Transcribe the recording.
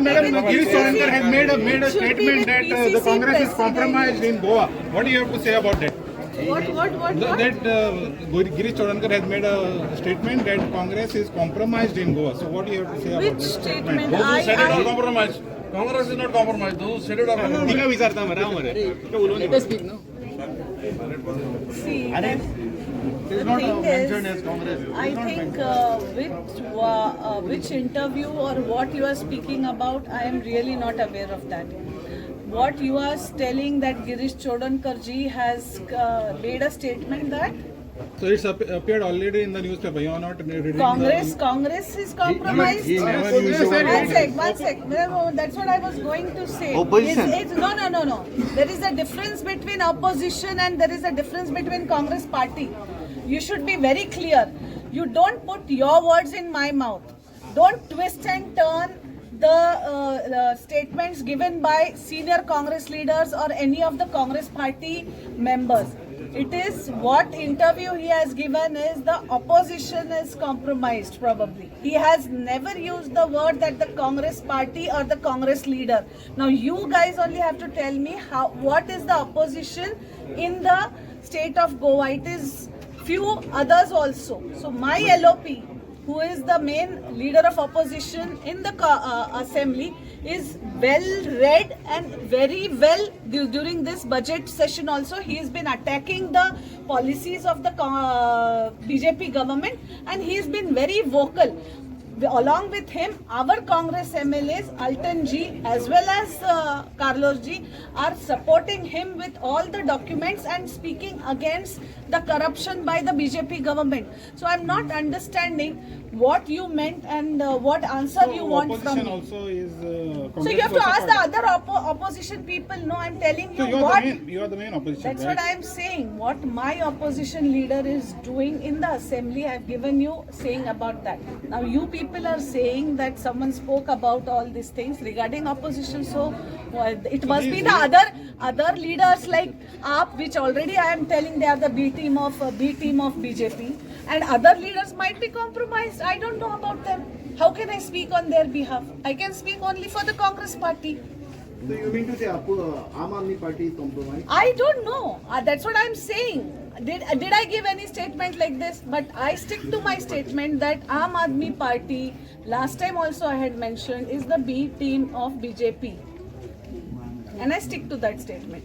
Madam, Girish Chorankar has made a statement that the Congress is compromised in Goa. What do you have to say about that? That Girish Chorankar has made a statement that Congress is compromised in Goa. So what do you have to say about Which that statement? Those who said it are compromised. Congress is not compromised. Those who said it are compromised. तिला विचारता मरा See, the thing is, I think which interview or what you are speaking about, I am really not aware of that. What you are telling that Girish Chodankar ji has made a statement that So it's appeared already in the newspaper. You are not reading Congress is compromised. He never used the word. One sec. No, that's what I was going to say. Opposition. No. There is a difference between opposition and there is a difference between Congress party. You should be very clear. You don't put your words in my mouth. Don't twist and turn the statements given by senior Congress leaders or any of the Congress party members. It is what interview he has given is the opposition is compromised probably. He has never used the word that the Congress party or the Congress leader. Now you guys only have to tell me what is the opposition in the state of Goa. It is few others also. So my LOP, who is the main leader of opposition in the assembly, is well read and very well during this budget session also. He has been attacking the policies of the BJP government and he has been very vocal. Along with him, our Congress MLAs, Alton ji as well as Carlos ji, are supporting him with all the documents and speaking against the corruption by the BJP government. So I'm not understanding what you meant and what answer you want from me. Also is, So you have to ask the other opposition people. No, I'm telling you So you are the main opposition. That's right? what I'm saying. What my opposition leader is doing in the assembly, I've given you saying about that. Now you people are saying that someone spoke about all these things regarding opposition. So it must be the other leaders like AAP, which already I am telling they are the B team of BJP, and other leaders might be compromised. I don't know about them. How can I speak on their behalf? I can speak only for the Congress party. So you mean to say Aam Aadmi Party is compromised? I don't know. That's what I'm saying. Did I give any statement like this? But I stick to my statement that Aam Aadmi Party, last time also I had mentioned, is the B team of BJP. And I stick to that statement.